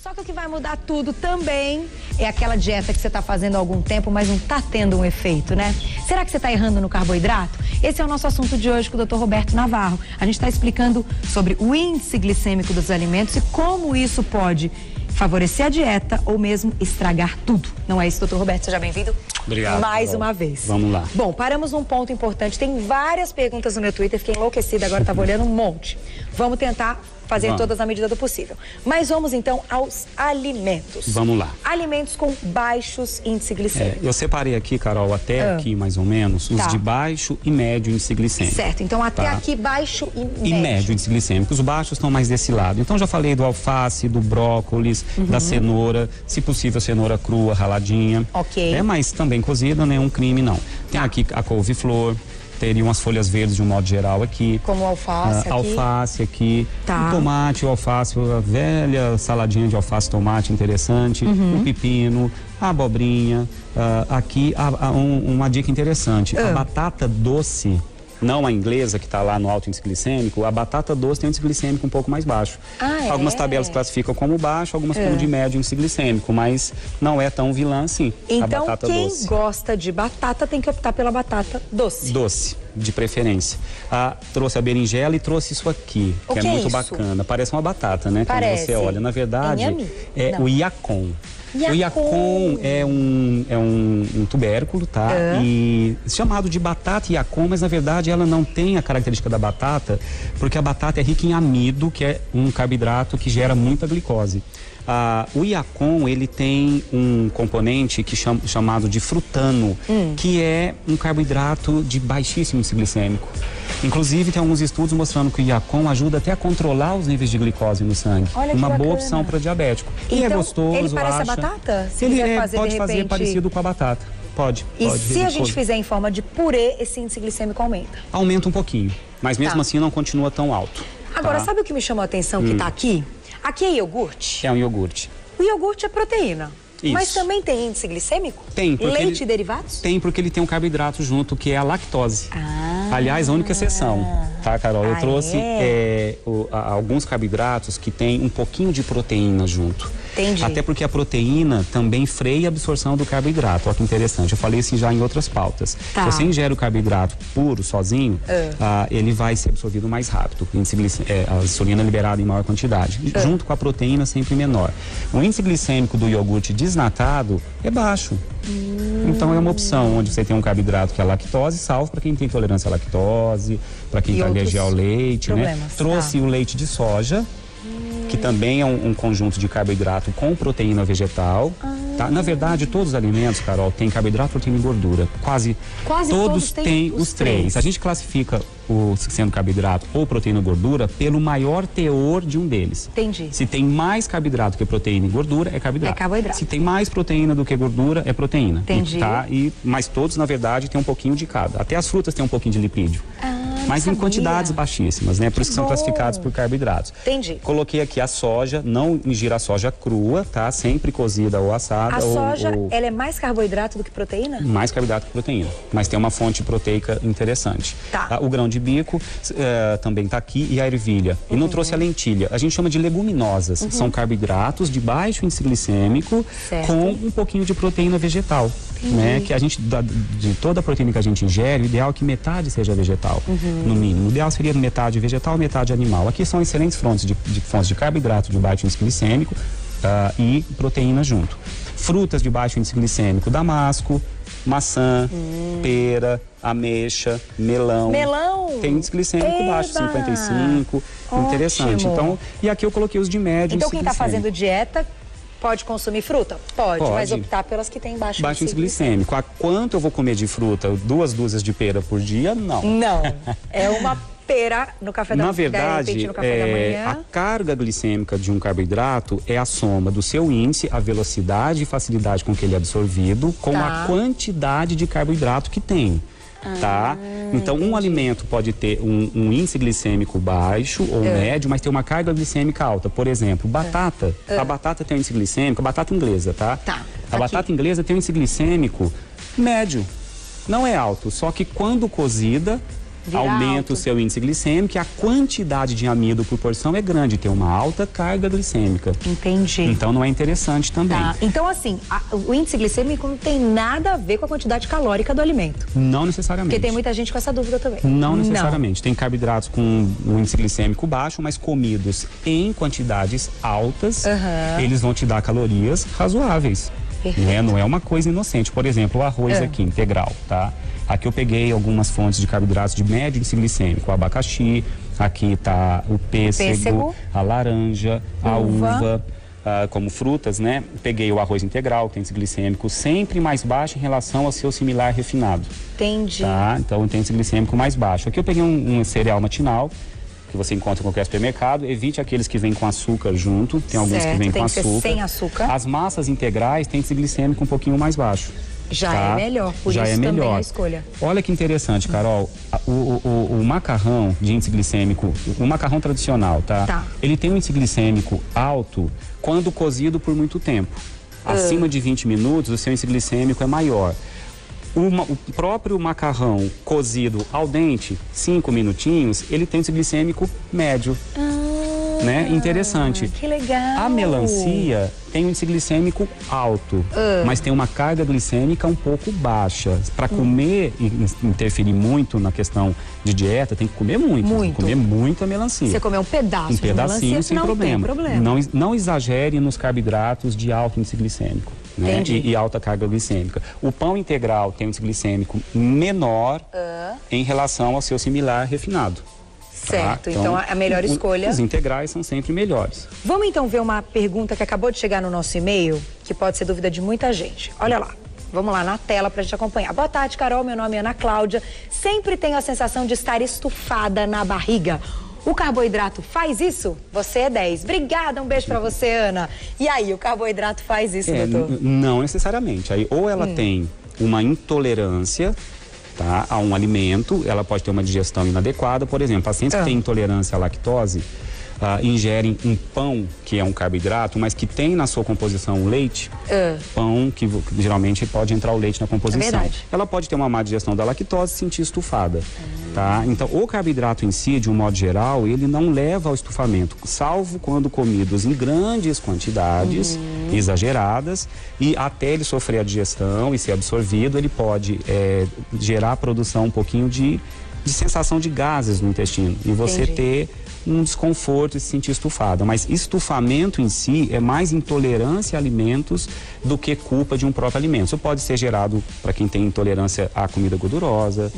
Só que o que vai mudar tudo também é aquela dieta que você está fazendo há algum tempo, mas não está tendo um efeito, né? Será que você está errando no carboidrato? Esse é o nosso assunto de hoje com o Dr. Roberto Navarro. A gente está explicando sobre o índice glicêmico dos alimentos e como isso pode favorecer a dieta ou mesmo estragar tudo. Não é isso, doutor Roberto? Seja bem-vindo. Obrigado. Mais uma vez. Vamos lá. Bom, paramos num ponto importante. Tem várias perguntas no meu Twitter. Fiquei enlouquecida agora, estava olhando um monte. Vamos tentar fazer todas na medida do possível. Mas vamos então aos alimentos. Vamos lá. Alimentos com baixos índices glicêmicos. Eu separei aqui, Carol, até aqui mais ou menos, os de baixo e médio índice glicêmico. Certo, então até aqui baixo e médio. E médio índice glicêmico. Os baixos estão mais desse lado. Então já falei do alface, do brócolis, da cenoura, se possível cenoura crua, raladinha. Ok. Mas também cozida, nenhum crime não. Tem aqui a couve-flor. Teriam as folhas verdes de um modo geral aqui. Como alface aqui. Alface aqui. O tomate, o alface, a velha saladinha de alface tomate interessante. O pepino, a abobrinha. Aqui uma dica interessante. A batata doce, não a inglesa que está lá no alto índice glicêmico, a batata doce tem um índice glicêmico um pouco mais baixo. Algumas tabelas classificam como baixo, algumas como de médio índice glicêmico, mas não é tão vilã assim. Então, a batata quem doce. gosta de batata tem que optar pela batata doce. Doce, de preferência. Trouxe a berinjela e trouxe isso aqui, que é muito bacana. Parece uma batata, né? Parece. Quando você olha. Na verdade, é o iacon. O iacon é um tubérculo, tá? E chamado de batata iacon, mas na verdade ela não tem a característica da batata, porque a batata é rica em amido, que é um carboidrato que gera muita glicose. O iacon, ele tem um componente chamado de frutano, que é um carboidrato de baixíssimo índice glicêmico. Inclusive, tem alguns estudos mostrando que o iacon ajuda até a controlar os níveis de glicose no sangue. Olha que uma bacana. boa opção para diabético. Então, e é gostoso, ele parece a batata? Se ele quiser fazer, pode de fazer repente... parecido com a batata. Pode. E se a gente fizer em forma de purê, esse índice glicêmico aumenta? Aumenta um pouquinho, mas mesmo assim não continua tão alto. Agora, sabe o que me chamou a atenção que tá aqui? Aqui é iogurte? É um iogurte. O iogurte é proteína. Isso. Mas também tem índice glicêmico? Tem. Leite e derivados? Tem, porque ele tem um carboidrato junto, que é a lactose. Aliás, a única exceção, tá, Carol? Eu trouxe alguns carboidratos que tem um pouquinho de proteína junto. Entendi. Até porque a proteína também freia a absorção do carboidrato. Olha que interessante. Eu falei isso já em outras pautas. Se você ingere o carboidrato puro, sozinho, ele vai ser absorvido mais rápido. A insulina é liberada em maior quantidade. Junto com a proteína, sempre menor. O índice glicêmico do iogurte desnatado é baixo. Então é uma opção onde você tem um carboidrato que é a lactose, salvo para quem tem intolerância à lactose, para quem está alérgico ao leite, né? Trouxe o leite de soja, que também é um conjunto de carboidrato com proteína vegetal. Tá? Na verdade, todos os alimentos, Carol, têm carboidrato, proteína e gordura. Quase todos têm os três. A gente classifica sendo carboidrato ou proteína ou gordura pelo maior teor de um deles. Entendi. Se tem mais carboidrato que proteína e gordura, é carboidrato. É carboidrato. Se tem mais proteína do que gordura, é proteína. Entendi. Mas todos, na verdade, têm um pouquinho de cada. Até as frutas têm um pouquinho de lipídio. Mas em quantidades baixíssima, né? Por isso que são classificados por carboidratos. Entendi. Coloquei aqui a soja, não ingira a soja crua, tá? Sempre cozida ou assada. A soja, ela é mais carboidrato do que proteína? Mais carboidrato que proteína, mas tem uma fonte proteica interessante. O grão de bico também tá aqui e a ervilha. E não trouxe a lentilha. A gente chama de leguminosas. São carboidratos de baixo índice glicêmico com um pouquinho de proteína vegetal. Né? Que a gente, de toda a proteína que a gente ingere, o ideal é que metade seja vegetal, no mínimo. O ideal seria metade vegetal, metade animal. Aqui são excelentes fontes de carboidrato de baixo índice glicêmico e proteína junto. Frutas de baixo índice glicêmico, damasco, maçã, pera, ameixa, melão. Melão? Tem índice glicêmico baixo, 55. Interessante. Então, e aqui eu coloquei os de médio. Então, quem está fazendo dieta pode consumir fruta? Pode, mas optar pelas que têm baixo índice glicêmico. A quanto eu vou comer de fruta? 2 dúzias de pera por dia? Não. Não. É uma pera no café da manhã. Na verdade, a carga glicêmica de um carboidrato é a soma do seu índice, a velocidade e facilidade com que ele é absorvido, com a quantidade de carboidrato que tem. Tá? Então, um alimento pode ter um índice glicêmico baixo ou médio, mas ter uma carga glicêmica alta. Por exemplo, batata. A batata tem um índice glicêmico, a batata inglesa, tá? A batata inglesa tem um índice glicêmico médio. Não é alto, só que quando cozida, aumenta o seu índice glicêmico e a quantidade de amido por porção é grande, tem uma alta carga glicêmica. Entendi. Então não é interessante também. Tá. Então assim, o índice glicêmico não tem nada a ver com a quantidade calórica do alimento. Não necessariamente. Porque tem muita gente com essa dúvida também. Não necessariamente. Tem carboidratos com um índice glicêmico baixo, mas comidos em quantidades altas, eles vão te dar calorias razoáveis. Né? Não é uma coisa inocente. Por exemplo, o arroz aqui, integral, tá? Aqui eu peguei algumas fontes de carboidratos de médio índice glicêmico, o abacaxi, aqui tá o pêssego, a laranja, a uva, como frutas, né? Peguei o arroz integral, que tem índice glicêmico sempre mais baixo em relação ao seu similar refinado. Entendi. Tá? Então tem índice glicêmico mais baixo. Aqui eu peguei um cereal matinal, que você encontra em qualquer supermercado, evite aqueles que vêm com açúcar junto, tem alguns que vêm com açúcar. Sem açúcar. As massas integrais têm índice glicêmico um pouquinho mais baixo. Já é melhor, por isso também é a escolha. Olha que interessante, Carol, o macarrão de índice glicêmico, o macarrão tradicional, tá? Ele tem um índice glicêmico alto quando cozido por muito tempo. Acima de 20 minutos, o seu índice glicêmico é maior. O próprio macarrão cozido al dente, 5 minutinhos, ele tem índice glicêmico médio. Né? Interessante. Que legal. A melancia tem um índice glicêmico alto, mas tem uma carga glicêmica um pouco baixa. Para comer e interferir muito na questão de dieta, tem que comer muito. Comer muita melancia. Você comer um pedaço de melancia sem problema. Tem não exagere nos carboidratos de alto índice glicêmico. Né? E alta carga glicêmica. O pão integral tem um índice glicêmico menor em relação ao seu similar refinado. Certo, então a melhor escolha... Os integrais são sempre melhores. Vamos então ver uma pergunta que acabou de chegar no nosso e-mail, que pode ser dúvida de muita gente. Olha lá, vamos lá na tela pra gente acompanhar. Boa tarde, Carol, meu nome é Ana Cláudia. Sempre tenho a sensação de estar estufada na barriga. O carboidrato faz isso? Você é 10. Obrigada, um beijo pra você, Ana. E aí, o carboidrato faz isso, doutor? Não necessariamente. Aí, ou ela tem uma intolerância... Tá? A um alimento, ela pode ter uma digestão inadequada. Por exemplo, pacientes que têm intolerância à lactose ingerem um pão, que é um carboidrato, mas que tem na sua composição o leite, pão que geralmente pode entrar o leite na composição. Ela pode ter uma má digestão da lactose e se sentir estufada. Tá? Então, o carboidrato em si, de um modo geral, ele não leva ao estufamento, salvo quando comidos em grandes quantidades, exageradas, e até ele sofrer a digestão e ser absorvido, ele pode gerar a produção um pouquinho de sensação de gases no intestino e você ter um desconforto e se sentir estufada. Mas estufamento em si é mais intolerância a alimentos do que culpa de um próprio alimento. Isso pode ser gerado para quem tem intolerância à comida gordurosa.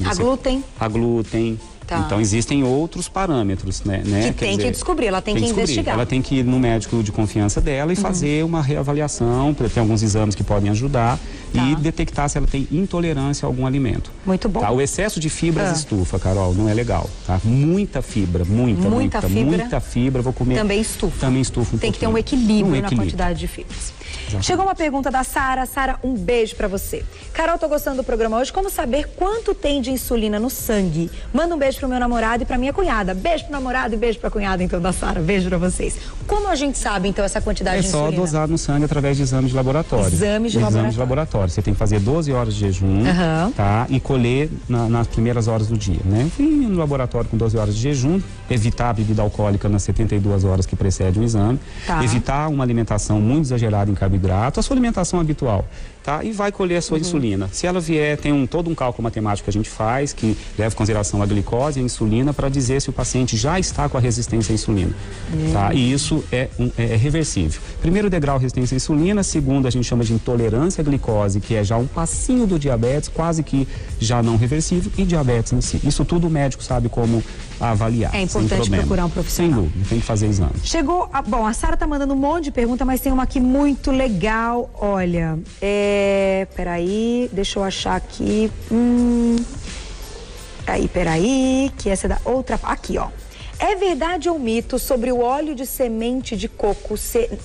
A glúten. A glúten. Tá. Então existem outros parâmetros, né? Que tem que descobrir, ela tem que investigar. Ela tem que ir no médico de confiança dela e fazer uma reavaliação, tem alguns exames que podem ajudar e detectar se ela tem intolerância a algum alimento. Muito bom. Tá? O excesso de fibras estufa, Carol, não é legal, tá? Muita fibra, muita fibra, vou comer. Também estufa. Também estufa um pouquinho. Tem que ter um equilíbrio na quantidade de fibras. Exatamente. Chegou uma pergunta da Sara. Sara, um beijo pra você. Carol, tô gostando do programa hoje. Como saber quanto tem de insulina no sangue? Manda um beijo pro meu namorado e pra minha cunhada. Beijo pro namorado e beijo pra cunhada, então, da Sara. Beijo pra vocês. Como a gente sabe, então, essa quantidade de insulina? É só dosar no sangue através de exames de laboratório. Exames de laboratório. Você tem que fazer 12 horas de jejum, tá? E colher nas primeiras horas do dia, né? Ir no laboratório com 12 horas de jejum, evitar a bebida alcoólica nas 72 horas que precedem o exame, evitar uma alimentação muito exagerada em carboidrato, a sua alimentação habitual, tá? E vai colher a sua insulina. Se ela vier, tem todo um cálculo matemático que a gente faz, que leva em consideração a glicose e a insulina para dizer se o paciente já está com a resistência à insulina, tá? E isso é reversível. Primeiro degrau, resistência à insulina. Segundo, a gente chama de intolerância à glicose, que é já um passinho do diabetes, quase que já não reversível, e diabetes em si. Isso tudo o médico sabe como avaliar. É importante procurar um profissional. Sem dúvida, tem que fazer exame. Chegou, bom, a Sara tá mandando um monte de pergunta, mas tem uma aqui muito legal. Olha, peraí, deixa eu achar aqui. Peraí, que essa é da outra. Aqui, ó. É verdade ou mito sobre o óleo de semente de coco ser...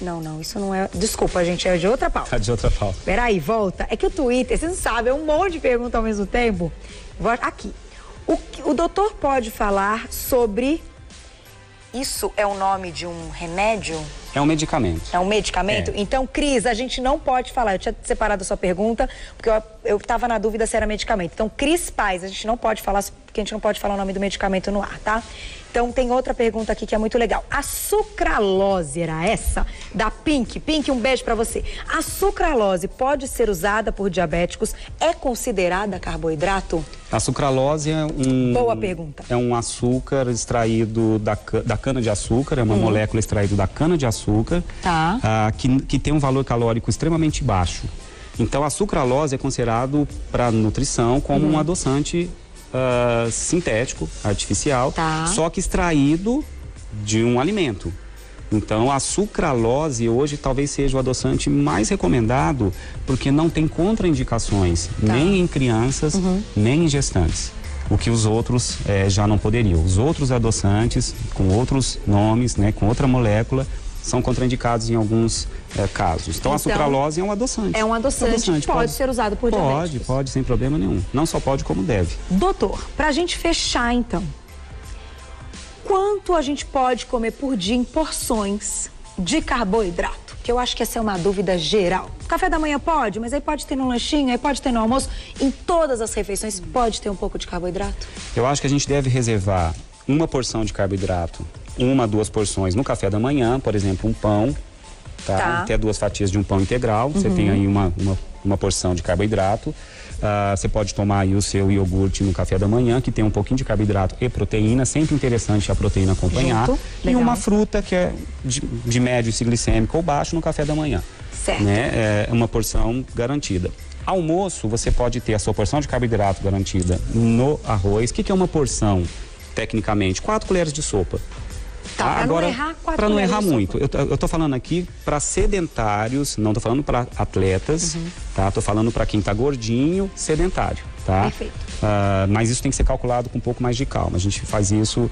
Não, isso não é... Desculpa, gente, é de outra pauta. Tá de outra pauta. Peraí, volta. É que o Twitter, vocês não sabem, é um monte de perguntas ao mesmo tempo. Aqui. O doutor pode falar sobre isso é o nome de um remédio? É um medicamento. É um medicamento? É. Então, Cris, a gente não pode falar. Eu tinha separado a sua pergunta, porque eu estava na dúvida se era medicamento. Então, Cris Paz, a gente não pode falar, porque a gente não pode falar o nome do medicamento no ar, tá? Então, tem outra pergunta aqui que é muito legal. A sucralose era essa? Da Pink. Pink, um beijo pra você. A sucralose pode ser usada por diabéticos? É considerada carboidrato? A sucralose é Boa pergunta. É um açúcar extraído da cana-de-açúcar, é uma molécula extraída da cana-de-açúcar, tá. Que tem um valor calórico extremamente baixo. Então, a sucralose é considerado para nutrição como um adoçante sintético, artificial, tá. Só que extraído de um alimento. Então, a sucralose hoje talvez seja o adoçante mais recomendado, porque não tem contraindicações, tá. Nem em crianças, nem em gestantes. O que os outros já não poderiam. Os outros adoçantes, com outros nomes, né, com outra molécula, são contraindicados em alguns casos. Então, a sucralose é um adoçante. É um adoçante, pode ser usado por diabéticos. Pode, sem problema nenhum. Não só pode, como deve. Doutor, pra gente fechar então, quanto a gente pode comer por dia em porções de carboidrato? Que eu acho que essa é uma dúvida geral. Café da manhã pode, mas aí pode ter no lanchinho, aí pode ter no almoço. Em todas as refeições pode ter um pouco de carboidrato? Eu acho que a gente deve reservar uma porção de carboidrato, 1, 2 porções no café da manhã, por exemplo, um pão, tá? Até 2 fatias de um pão integral, você tem aí uma porção de carboidrato. Você pode tomar aí o seu iogurte no café da manhã, que tem um pouquinho de carboidrato e proteína, sempre interessante a proteína acompanhar. E uma fruta que é de médio índice glicêmico ou baixo no café da manhã. Certo. Né? É uma porção garantida. Almoço, você pode ter a sua porção de carboidrato garantida no arroz. O que é uma porção, tecnicamente? 4 colheres de sopa. Tá, agora, para não errar muito, eu tô falando aqui para sedentários, não tô falando para atletas, tá? Tô falando para quem tá gordinho, sedentário, tá? Perfeito. Mas isso tem que ser calculado com um pouco mais de calma. A gente faz isso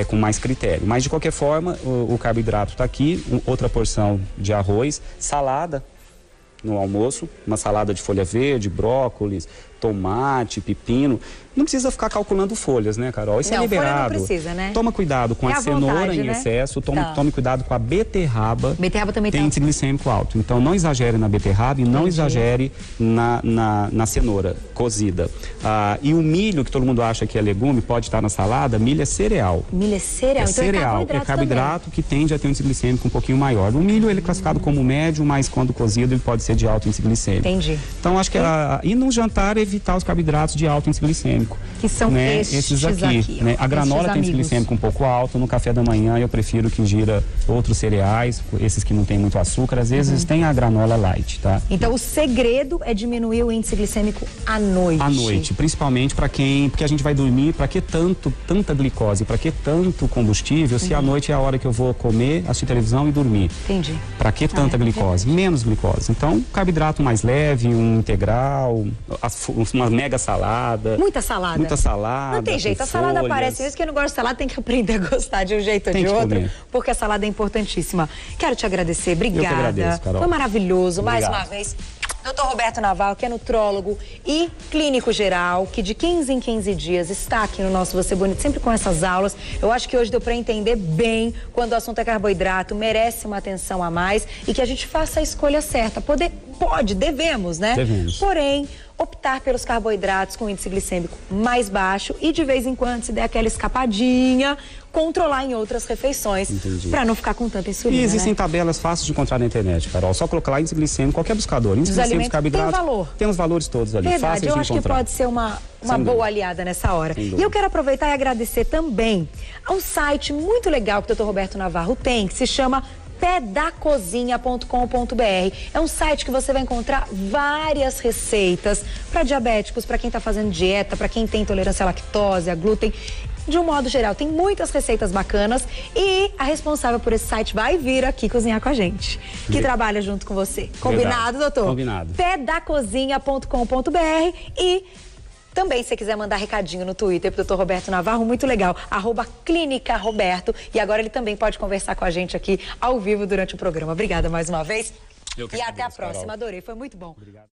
com mais critério. Mas de qualquer forma, o carboidrato tá aqui, outra porção de arroz, salada no almoço, uma salada de folha verde, brócolis, tomate, pepino. Não precisa ficar calculando folhas, né, Carol? Isso é liberado. Não precisa, né? Toma cuidado com a cenoura em excesso, tome cuidado com a beterraba. Beterraba também tem índice glicêmico alto. Então, não exagere na beterraba e não exagere na cenoura cozida. E o milho, que todo mundo acha que é legume, pode estar na salada, milho é cereal. Milho é cereal? Então cereal, é carboidrato que tende a ter um índice glicêmico um pouquinho maior. O milho, ele é classificado como médio, mas quando cozido, ele pode ser de alto índice glicêmico. Entendi. Então, acho que e no jantar, evitar os carboidratos de alto índice glicêmico. Que são esses aqui né? A granola tem índice glicêmico um pouco alto. No café da manhã eu prefiro que ingira outros cereais, esses que não tem muito açúcar. Às vezes tem a granola light, tá? Então o segredo é diminuir o índice glicêmico à noite. À noite, principalmente para porque a gente vai dormir, para que tanta glicose, para que tanto combustível, se à noite é a hora que eu vou comer, assistir televisão e dormir. Entendi. Para que tanta glicose? Menos glicose. Então, carboidrato mais leve, um integral, uma mega salada. Muita salada. Muita salada. Não tem jeito, a salada aparece mesmo. Quem não gosta de salada tem que aprender a gostar de um jeito ou de outro, porque a salada é importantíssima. Quero te agradecer, obrigada. Eu que agradeço, Carol. Foi maravilhoso, Obrigado. mais uma vez. Dr. Roberto Navarro, que é nutrólogo e clínico geral, que de 15 em 15 dias está aqui no nosso Você Bonito, sempre com essas aulas. Eu acho que hoje deu para entender bem quando o assunto é carboidrato, merece uma atenção a mais e que a gente faça a escolha certa. Devemos, né? Devemos. Porém, optar pelos carboidratos com índice glicêmico mais baixo e de vez em quando, se der aquela escapadinha, controlar em outras refeições para não ficar com tanta insulina. E existem tabelas fáceis de encontrar na internet, Carol. Só colocar lá índice glicêmico, qualquer buscador. Índice glicêmico, carboidratos. Tem valor. Tem os valores todos ali. Verdade, fáceis eu de acho encontrar. que pode ser uma boa aliada nessa hora. E eu quero aproveitar e agradecer também a um site muito legal que o Dr. Roberto Navarro tem, que se chama pedacozinha.com.br. É um site que você vai encontrar várias receitas para diabéticos, para quem está fazendo dieta, para quem tem intolerância à lactose, a glúten. De um modo geral, tem muitas receitas bacanas e a responsável por esse site vai vir aqui cozinhar com a gente, que trabalha junto com você. Combinado, doutor? Combinado. pedacozinha.com.br e também, se você quiser mandar recadinho no Twitter pro Dr. Roberto Navarro, muito legal, @Clínica Roberto. E agora ele também pode conversar com a gente aqui ao vivo durante o programa. Obrigada mais uma vez. E até a próxima. Carol. Adorei, foi muito bom. Obrigado.